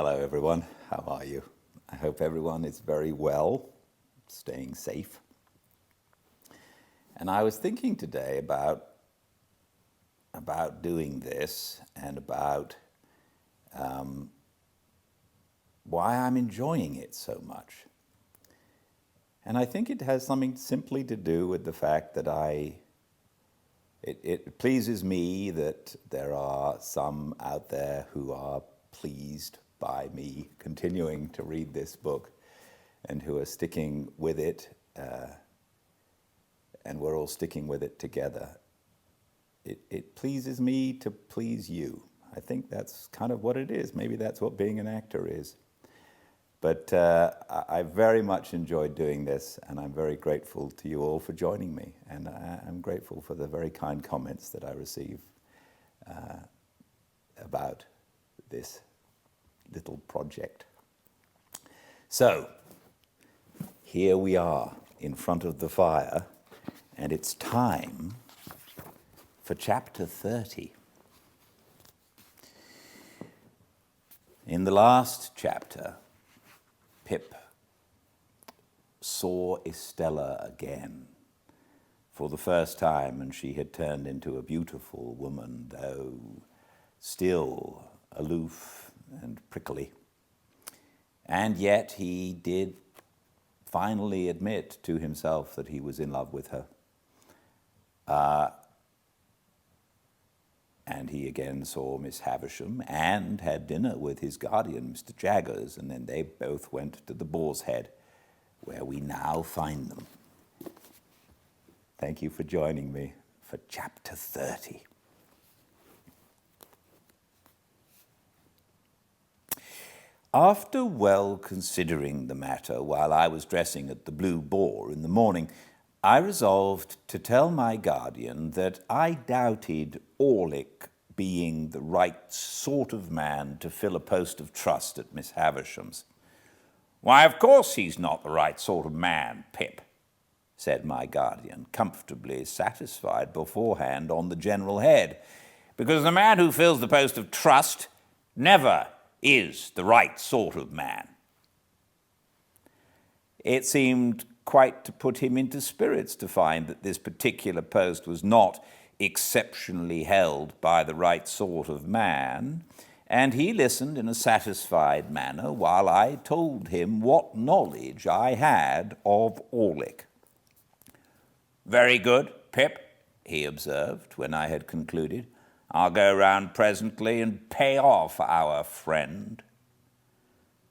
Hello everyone, how are you? I hope everyone is very well, staying safe. And I was thinking today about doing this and about why I'm enjoying it so much. And I think it has something simply to do with the fact that it pleases me that there are some out there who are pleased by me continuing to read this book and who are sticking with it, and we're all sticking with it together. It pleases me to please you. I think that's kind of what it is. Maybe that's what being an actor is. But I very much enjoyed doing this, and I'm very grateful to you all for joining me. And I'm grateful for the very kind comments that I receive about this little project. So, here we are in front of the fire, and it's time for chapter 30. In the last chapter, Pip saw Estella again for the first time, and she had turned into a beautiful woman, though still aloof and prickly. And yet he did finally admit to himself that he was in love with her. And he again saw Miss Havisham and had dinner with his guardian, Mr. Jaggers, and then they both went to the Boar's Head, where we now find them. Thank you for joining me for chapter 30. After well considering the matter while I was dressing at the Blue Boar in the morning, I resolved to tell my guardian that I doubted Orlick being the right sort of man to fill a post of trust at Miss Havisham's. "Why, of course he's not the right sort of man, Pip," said my guardian, comfortably satisfied beforehand on the general head, "because the man who fills the post of trust never is the right sort of man." It seemed quite to put him into spirits to find that this particular post was not exceptionally held by the right sort of man, and he listened in a satisfied manner while I told him what knowledge I had of Orlick. "Very good, Pip," he observed when I had concluded. "I'll go round presently and pay off our friend."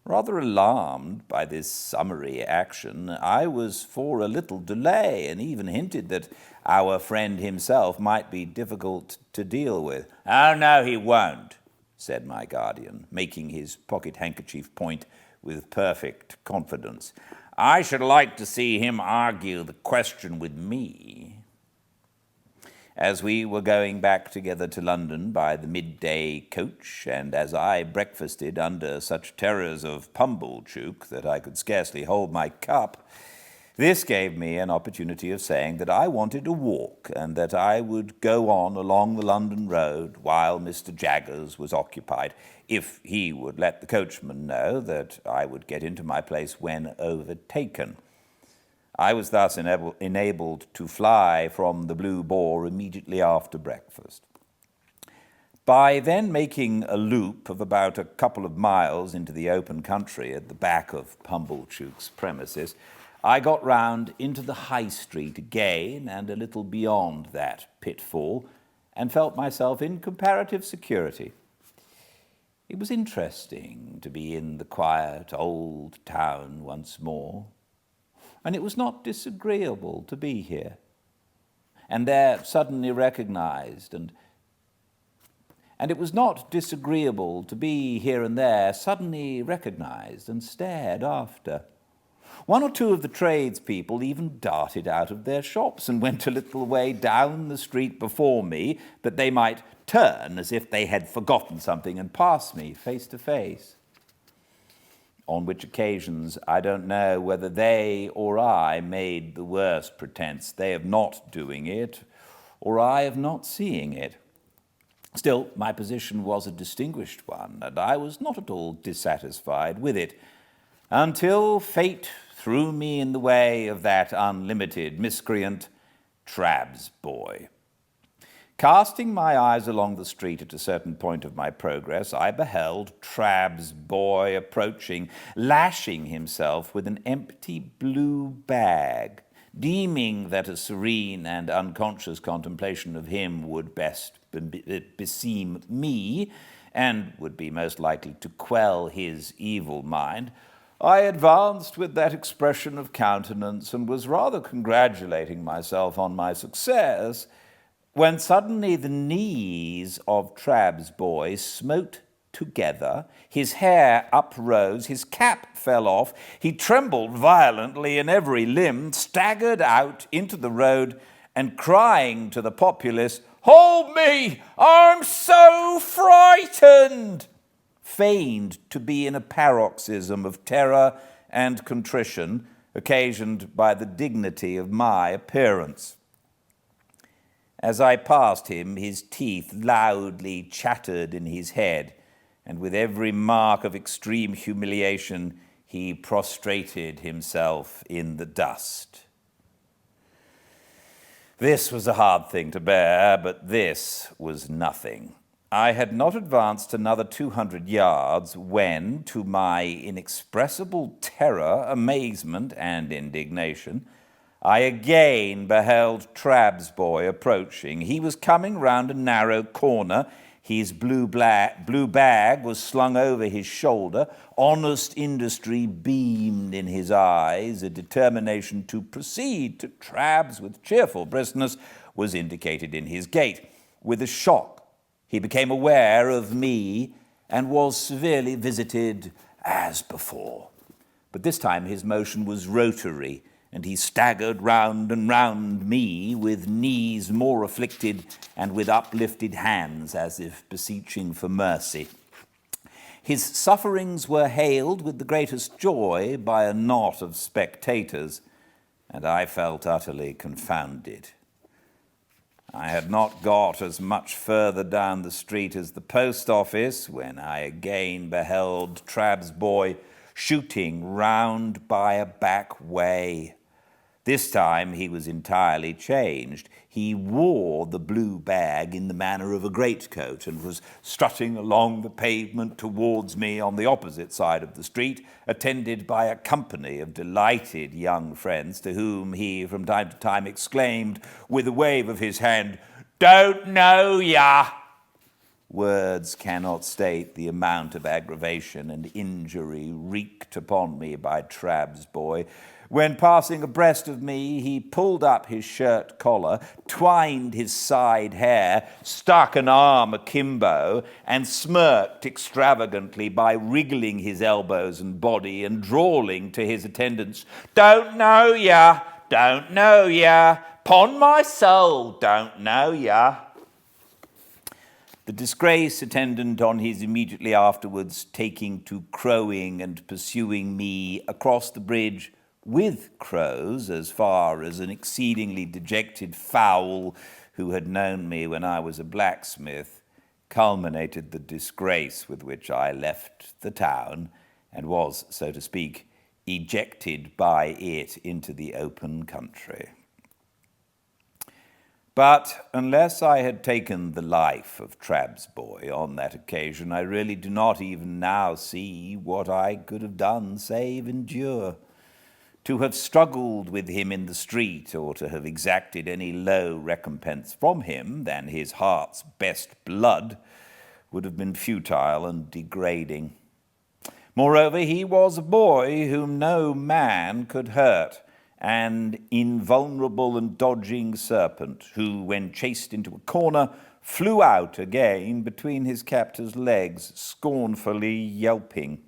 Rather alarmed by this summary action, I was for a little delay, and even hinted that our friend himself might be difficult to deal with. "Oh, no, he won't," said my guardian, making his pocket-handkerchief point with perfect confidence. "I should like to see him argue the question with me." As we were going back together to London by the midday coach, and as I breakfasted under such terrors of Pumblechook that I could scarcely hold my cup, this gave me an opportunity of saying that I wanted a walk, and that I would go on along the London road while Mr. Jaggers was occupied, if he would let the coachman know that I would get into my place when overtaken. I was thus enabled to fly from the Blue Boar immediately after breakfast. By then making a loop of about a couple of miles into the open country at the back of Pumblechook's premises, I got round into the High Street again and a little beyond that pitfall, and felt myself in comparative security. It was interesting to be in the quiet old town once more, and it was not disagreeable to be here, and there suddenly recognized, and it was not disagreeable to be here and there suddenly recognized and stared after. One or two of the tradespeople even darted out of their shops and went a little way down the street before me, that they might turn as if they had forgotten something and pass me face to face. On which occasions I don't know whether they or I made the worst pretense, they of not doing it, or I of not seeing it. Still, my position was a distinguished one, and I was not at all dissatisfied with it, until fate threw me in the way of that unlimited miscreant, Trabb's boy. Casting my eyes along the street at a certain point of my progress, I beheld Trabb's boy approaching, lashing himself with an empty blue bag, deeming that a serene and unconscious contemplation of him would best beseem me, and would be most likely to quell his evil mind. I advanced with that expression of countenance, and was rather congratulating myself on my success, when suddenly the knees of Trabb's boy smote together, his hair uprose, his cap fell off, he trembled violently in every limb, staggered out into the road, and crying to the populace, "Hold me! I'm so frightened!" feigned to be in a paroxysm of terror and contrition, occasioned by the dignity of my appearance. As I passed him, his teeth loudly chattered in his head, and with every mark of extreme humiliation, he prostrated himself in the dust. This was a hard thing to bear, but this was nothing. I had not advanced another 200 yards when, to my inexpressible terror, amazement, and indignation, I again beheld Trabb's boy approaching. He was coming round a narrow corner. His blue bag was slung over his shoulder. Honest industry beamed in his eyes. A determination to proceed to Trabb's with cheerful briskness was indicated in his gait. With a shock, he became aware of me and was severely visited as before. But this time his motion was rotary, and he staggered round and round me with knees more afflicted and with uplifted hands as if beseeching for mercy. His sufferings were hailed with the greatest joy by a knot of spectators, and I felt utterly confounded. I had not got as much further down the street as the post office when I again beheld Trabb's boy shooting round by a back way. This time he was entirely changed. He wore the blue bag in the manner of a greatcoat and was strutting along the pavement towards me on the opposite side of the street, attended by a company of delighted young friends to whom he from time to time exclaimed with a wave of his hand, "Don't know ya!" Words cannot state the amount of aggravation and injury wreaked upon me by Trabb's boy. When passing abreast of me, he pulled up his shirt collar, twined his side hair, stuck an arm akimbo, and smirked extravagantly by wriggling his elbows and body and drawling to his attendants, "Don't know ya, don't know ya, 'pon my soul, don't know ya." The disgrace attendant on his immediately afterwards taking to crowing and pursuing me across the bridge with crows as far as an exceedingly dejected fowl who had known me when I was a blacksmith, culminated the disgrace with which I left the town and was, so to speak, ejected by it into the open country. But unless I had taken the life of Trabb's boy on that occasion, I really do not even now see what I could have done save endure. To have struggled with him in the street, or to have exacted any low recompense from him than his heart's best blood, would have been futile and degrading. Moreover, he was a boy whom no man could hurt, an invulnerable and dodging serpent, who, when chased into a corner, flew out again between his captor's legs, scornfully yelping.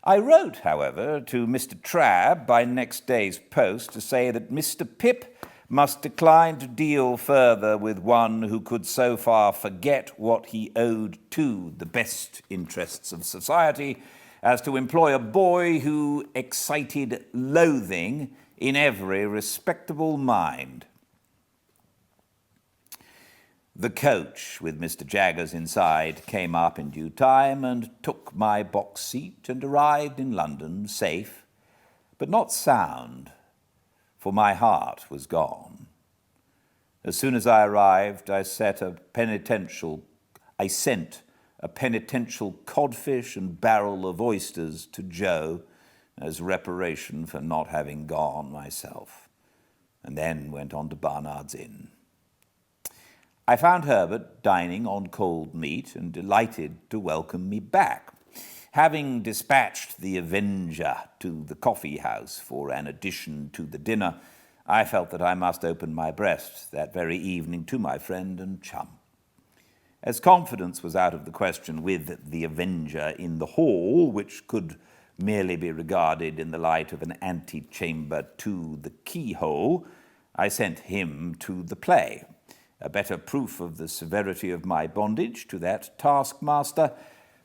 I wrote, however, to Mr. Trabb by next day's post to say that Mr. Pip must decline to deal further with one who could so far forget what he owed to the best interests of society as to employ a boy who excited loathing in every respectable mind. The coach, with Mr. Jaggers inside, came up in due time and took my box seat and arrived in London safe, but not sound, for my heart was gone. As soon as I arrived, I sent a penitential codfish and barrel of oysters to Joe as reparation for not having gone myself, and then went on to Barnard's Inn. I found Herbert dining on cold meat and delighted to welcome me back. Having dispatched the Avenger to the coffee house for an addition to the dinner, I felt that I must open my breast that very evening to my friend and chum. As confidence was out of the question with the Avenger in the hall, which could merely be regarded in the light of an antechamber to the keyhole, I sent him to the play. A better proof of the severity of my bondage to that taskmaster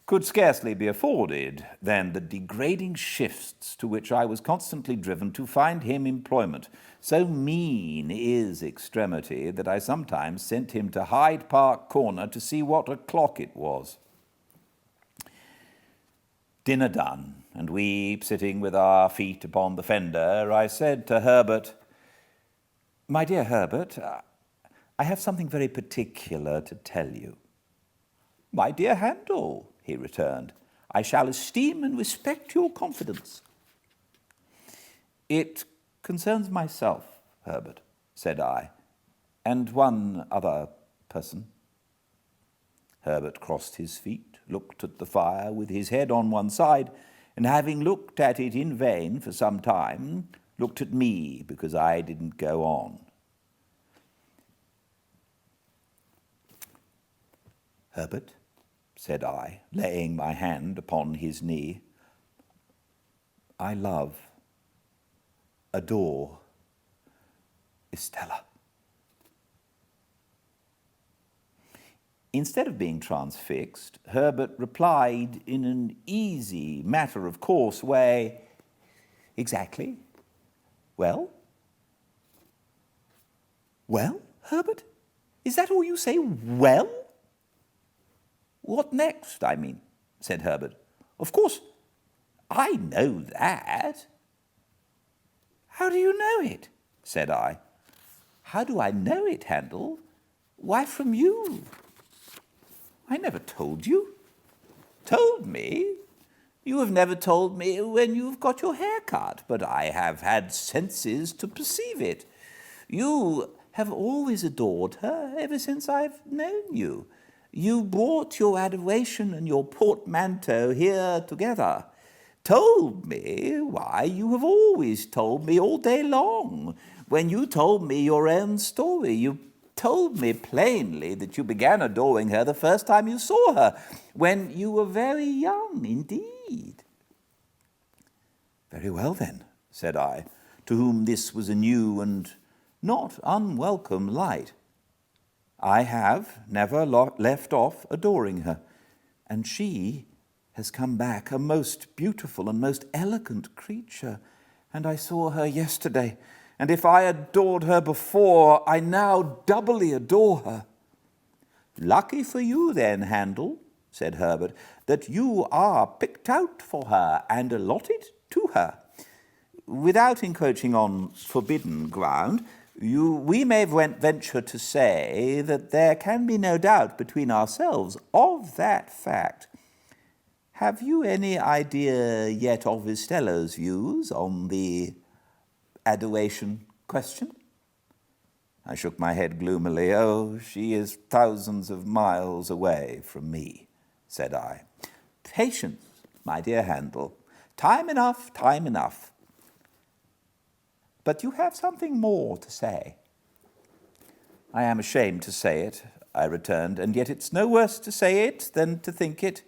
could scarcely be afforded than the degrading shifts to which I was constantly driven to find him employment. So mean is extremity that I sometimes sent him to Hyde Park Corner to see what o'clock it was. Dinner done, and we sitting with our feet upon the fender, I said to Herbert, "My dear Herbert, I have something very particular to tell you." "My dear Handel," he returned, "I shall esteem and respect your confidence." "It concerns myself, Herbert," said I, "and one other person." Herbert crossed his feet, looked at the fire with his head on one side, and having looked at it in vain for some time, looked at me because I didn't go on. "Herbert," said I, laying my hand upon his knee, "I love, adore Estella." Instead of being transfixed, Herbert replied in an easy, matter-of-course way, "Exactly. Well?" "Well, Herbert? Is that all you say? Well?" "What next, I mean," said Herbert. "Of course, I know that." "How do you know it?" said I. "How do I know it, Handel? Why, from you." "I never told you." "Told me? You have never told me when you've got your hair cut, but I have had senses to perceive it. You have always adored her ever since I've known you. You brought your adoration and your portmanteau here together. Told me? Why, you have always told me all day long. When you told me your own story, you told me plainly that you began adoring her the first time you saw her, when you were very young indeed." "Very well, then," said I, to whom this was a new and not unwelcome light. "I have never left off adoring her, and she has come back a most beautiful and most elegant creature, and I saw her yesterday, and if I adored her before, I now doubly adore her." "Lucky for you, then, Handel," said Herbert, "that you are picked out for her and allotted to her. Without encroaching on forbidden ground, we may venture to say that there can be no doubt between ourselves of that fact. Have you any idea yet of Estella's views on the adoration question?" I shook my head gloomily. "Oh, she is thousands of miles away from me," said I. "Patience, my dear Handel. Time enough, time enough. But you have something more to say." "I am ashamed to say it," I returned, "and yet it's no worse to say it than to think it.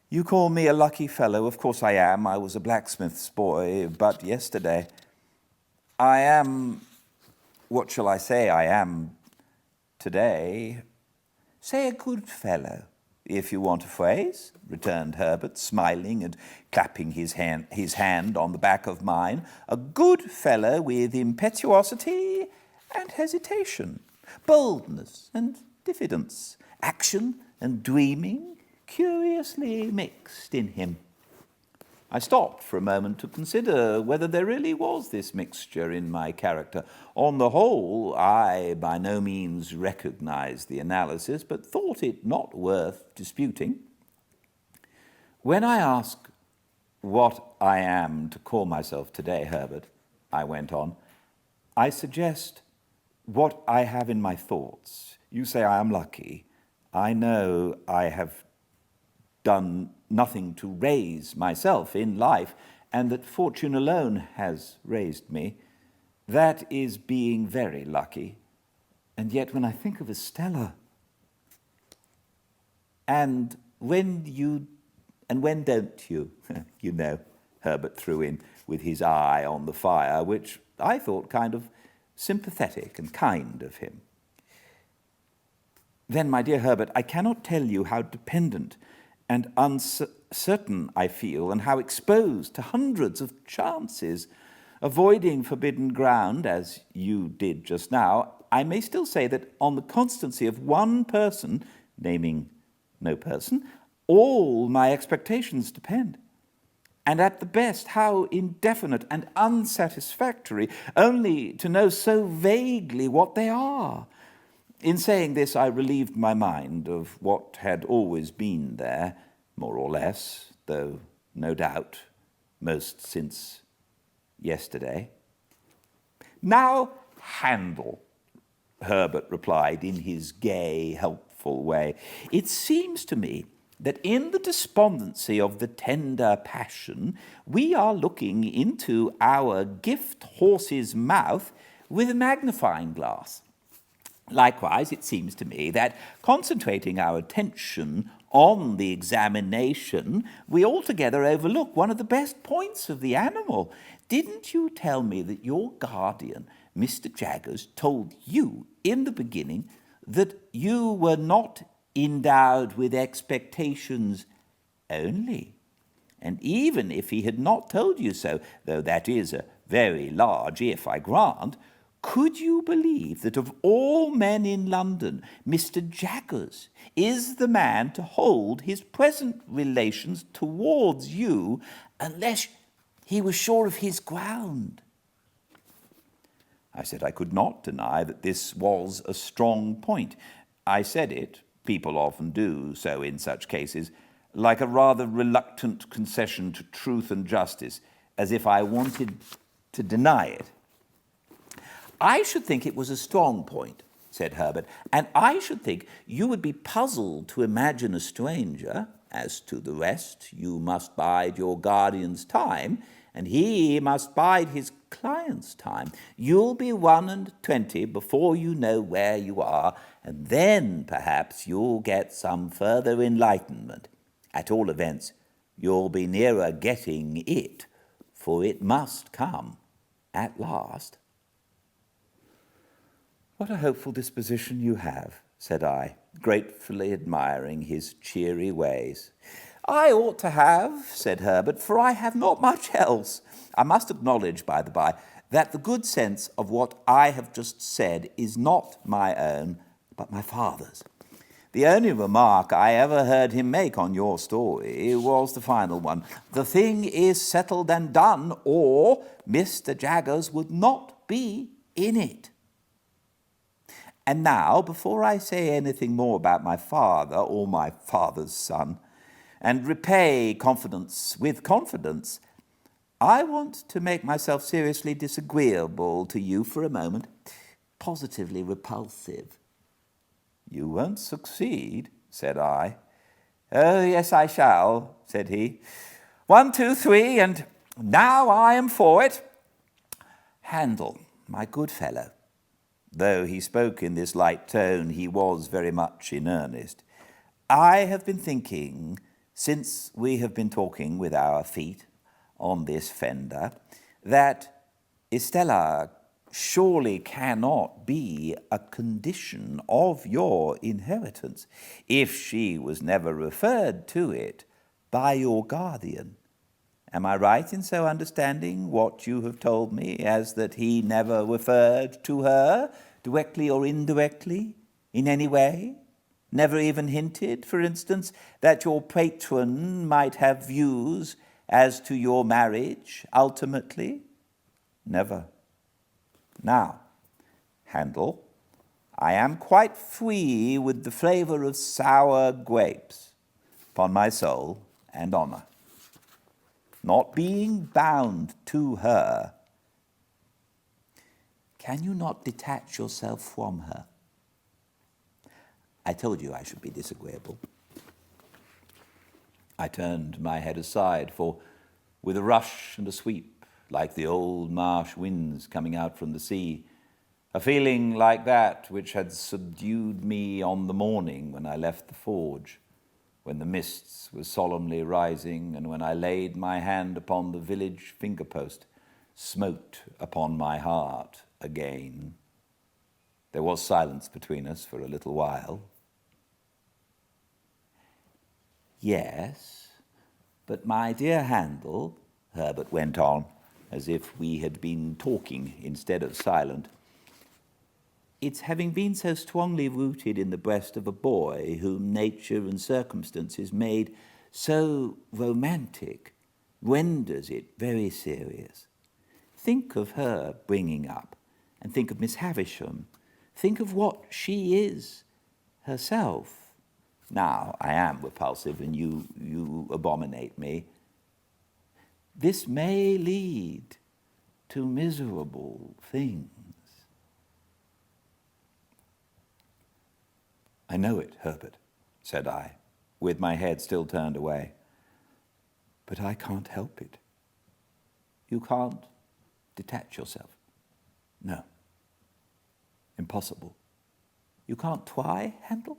You call me a lucky fellow. Of course I am. I was a blacksmith's boy but yesterday. I am, what shall I say I am today? Say a good fellow, if you want a phrase," returned Herbert, smiling and clapping his hand on the back of mine. "A good fellow with impetuosity and hesitation, boldness and diffidence, action and dreaming curiously mixed in him. I stopped for a moment to consider whether there really was this mixture in my character. On the whole, I by no means recognized the analysis, but thought it not worth disputing. When I ask what I am to call myself today, Herbert, I went on, I suggest what I have in my thoughts. You say I am lucky. I know I have done nothing to raise myself in life, and that fortune alone has raised me. That is being very lucky. And yet when I think of Estella, and when don't you? You know, Herbert threw in with his eye on the fire, which I thought kind of sympathetic and kind of him. Then, my dear Herbert, I cannot tell you how dependent and uncertain I feel, and how exposed to hundreds of chances. Avoiding forbidden ground, as you did just now, I may still say that on the constancy of one person, naming no person, all my expectations depend. And at the best, how indefinite and unsatisfactory, only to know so vaguely what they are. In saying this, I relieved my mind of what had always been there, more or less, though no doubt most since yesterday. Now handle, Herbert replied in his gay, helpful way. It seems to me that in the despondency of the tender passion, we are looking into our gift horse's mouth with a magnifying glass. Likewise, it seems to me that concentrating our attention on the examination, we altogether overlook one of the best points of the animal. Didn't you tell me that your guardian, Mr. Jaggers, told you in the beginning that you were not endowed with expectations only? And even if he had not told you so, though that is a very large if, I grant, could you believe that of all men in London, Mr. Jaggers is the man to hold his present relations towards you unless he was sure of his ground? I said I could not deny that this was a strong point. I said it, people often do so in such cases, like a rather reluctant concession to truth and justice, as if I wanted to deny it. I should think it was a strong point, said Herbert, and I should think you would be puzzled to imagine a stranger. As to the rest, you must bide your guardian's time, and he must bide his client's time. You'll be 21 before you know where you are, and then perhaps you'll get some further enlightenment. At all events, you'll be nearer getting it, for it must come at last. What a hopeful disposition you have, said I, gratefully admiring his cheery ways. I ought to have, said Herbert, for I have not much else. I must acknowledge, by the by, that the good sense of what I have just said is not my own, but my father's. The only remark I ever heard him make on your story was the final one. The thing is settled and done, or Mr. Jaggers would not be in it. And now, before I say anything more about my father or my father's son, and repay confidence with confidence, I want to make myself seriously disagreeable to you for a moment, positively repulsive. You won't succeed, said I. Oh, yes, I shall, said he. 1, 2, 3, and now I am for it. Handel, my good fellow. Though he spoke in this light tone, he was very much in earnest. I have been thinking, since we have been talking with our feet on this fender, that Estella surely cannot be a condition of your inheritance, if she was never referred to it by your guardian. Am I right in so understanding what you have told me, as that he never referred to her, directly or indirectly, in any way, Never even hinted, for instance, that your patron might have views as to your marriage, ultimately? Never. Now, Handel, I am quite free with the flavour of sour grapes, upon my soul and honour. Not being bound to her, can you not detach yourself from her? I told you I should be disagreeable. I turned my head aside, for with a rush and a sweep, like the old marsh winds coming out from the sea, a feeling like that which had subdued me on the morning when I left the forge, when the mists were solemnly rising, and when I laid my hand upon the village finger-post, smote upon my heart again. There was silence between us for a little while. Yes, but my dear Handel, Herbert went on, as if we had been talking instead of silent, it's having been so strongly rooted in the breast of a boy whom nature and circumstances made so romantic, renders it very serious. Think of her bringing up, and think of Miss Havisham. Think of what she is herself. Now, I am repulsive, and you abominate me. This may lead to miserable things. I know it, Herbert, said I, with my head still turned away. But I can't help it. You can't detach yourself. No. Impossible. You can't try, Handel?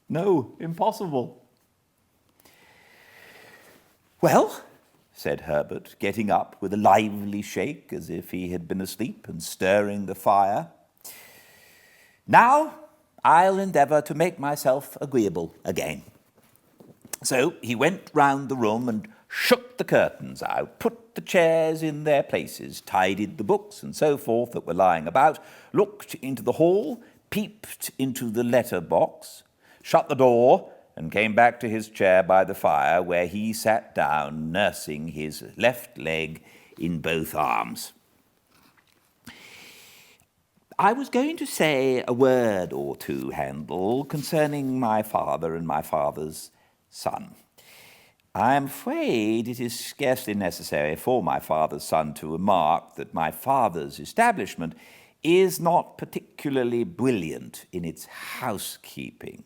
No, impossible. Well, said Herbert, getting up with a lively shake as if he had been asleep and stirring the fire. Now I'll endeavour to make myself agreeable again. So he went round the room and shook the curtains out, put the chairs in their places, tidied the books and so forth that were lying about, looked into the hall, peeped into the letter-box, shut the door, and came back to his chair by the fire, where he sat down, nursing his left leg in both arms. I was going to say a word or two, Handel, concerning my father and my father's son. I am afraid it is scarcely necessary for my father's son to remark that my father's establishment is not particularly brilliant in its housekeeping.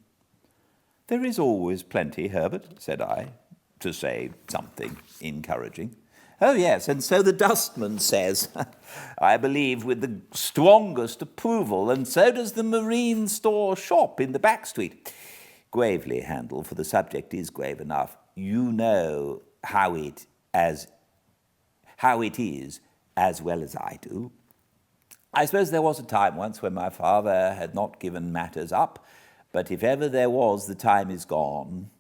There is always plenty, Herbert, said I, to say something encouraging. Oh, yes, and so the dustman says, I believe with the strongest approval, and so does the marine store shop in the back street. Gravely, Handel, for the subject is grave enough. You know how it is as well as I do. I suppose there was a time once when my father had not given matters up, but if ever there was, the time is gone.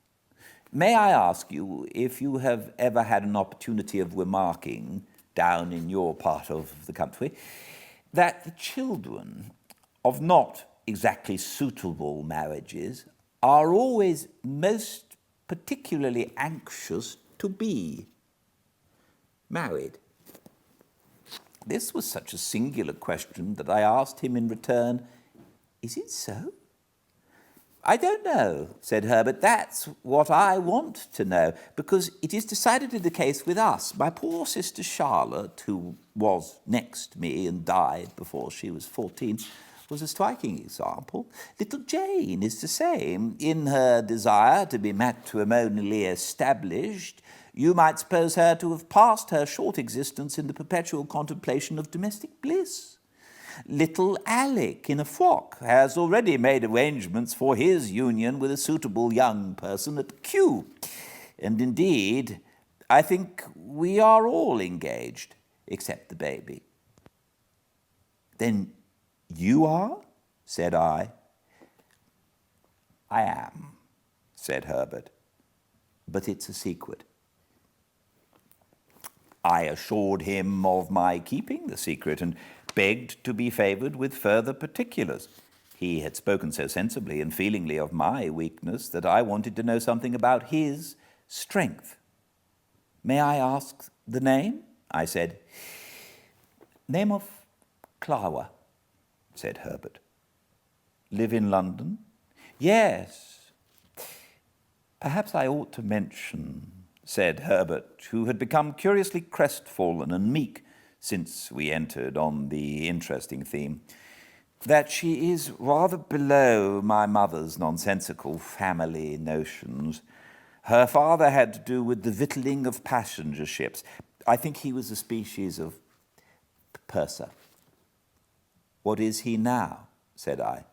May I ask you if you have ever had an opportunity of remarking, down in your part of the country, that the children of not exactly suitable marriages are always most particularly anxious to be married? This was such a singular question that I asked him in return, is it so? I don't know, said Herbert. That's what I want to know, because it is decidedly the case with us. My poor sister Charlotte, who was next me and died before she was 14, was a striking example. Little Jane is the same. In her desire to be matrimonially established, you might suppose her to have passed her short existence in the perpetual contemplation of domestic bliss. Little Alec, in a frock, has already made arrangements for his union with a suitable young person at Kew. And indeed, I think we are all engaged, except the baby. Then you are? Said I. I am, said Herbert, but it's a secret. I assured him of my keeping the secret and begged to be favoured with further particulars. He had spoken so sensibly and feelingly of my weakness that I wanted to know something about his strength. "May I ask the name?" I said. "Name of Clara," said Herbert. "Live in London?" "Yes." "Perhaps I ought to mention," said Herbert, who had become curiously crestfallen and meek since we entered on the interesting theme, "that she is rather below my mother's nonsensical family notions. Her father had to do with the victualling of passenger ships. I think he was a species of purser." "What is he now?" said I.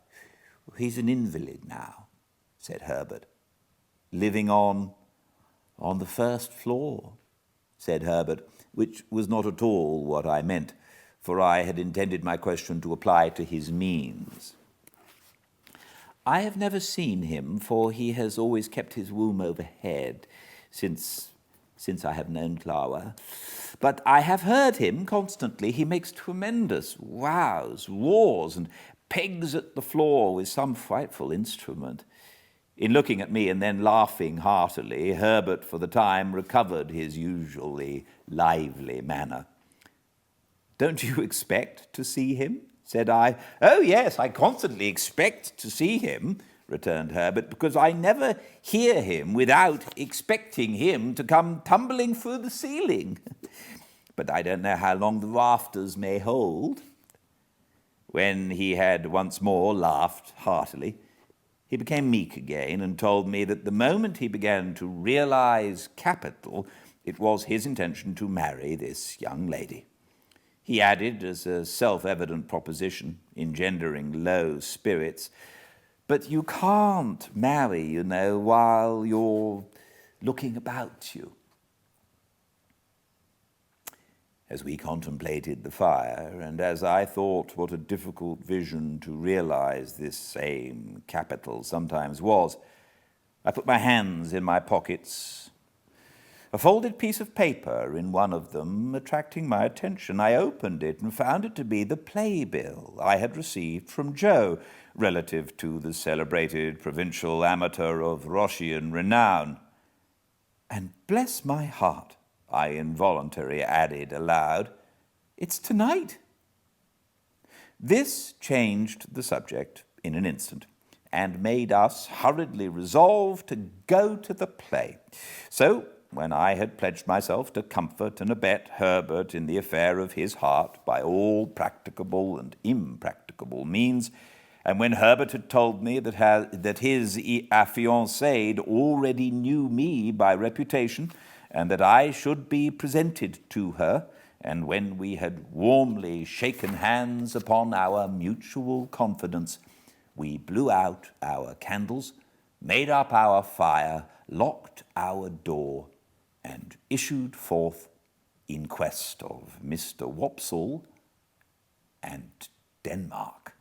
"He's an invalid now," said Herbert. "Living on the first floor," said Herbert, which was not at all what I meant, for I had intended my question to apply to his means. "I have never seen him, for he has always kept his room overhead since I have known Clara. But I have heard him constantly. He makes tremendous rows, roars, and pegs at the floor with some frightful instrument." In looking at me and then laughing heartily, Herbert for the time recovered his usually lively manner. "Don't you expect to see him?" said I. "Oh, yes, I constantly expect to see him," returned Herbert, "because I never hear him without expecting him to come tumbling through the ceiling. But I don't know how long the rafters may hold." When he had once more laughed heartily, he became meek again and told me that the moment he began to realize capital, it was his intention to marry this young lady. He added, as a self-evident proposition, engendering low spirits, "But you can't marry, you know, while you're looking about you." As we contemplated the fire, and as I thought what a difficult vision to realize this same capital sometimes was, I put my hands in my pockets. A folded piece of paper in one of them attracting my attention, I opened it and found it to be the playbill I had received from Joe relative to the celebrated provincial amateur of Roscian renown. "And bless my heart," I involuntarily added aloud, "it's tonight." This changed the subject in an instant and made us hurriedly resolve to go to the play. So, when I had pledged myself to comfort and abet Herbert in the affair of his heart by all practicable and impracticable means, and when Herbert had told me that his affianced already knew me by reputation, and that I should be presented to her, and when we had warmly shaken hands upon our mutual confidence, we blew out our candles, made up our fire, locked our door, and issued forth in quest of Mr. Wopsle and Denmark.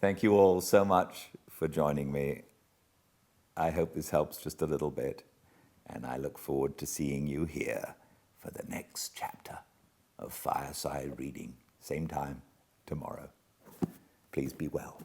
Thank you all so much for joining me. I hope this helps just a little bit, and I look forward to seeing you here for the next chapter of Fireside Reading, same time tomorrow. Please be well.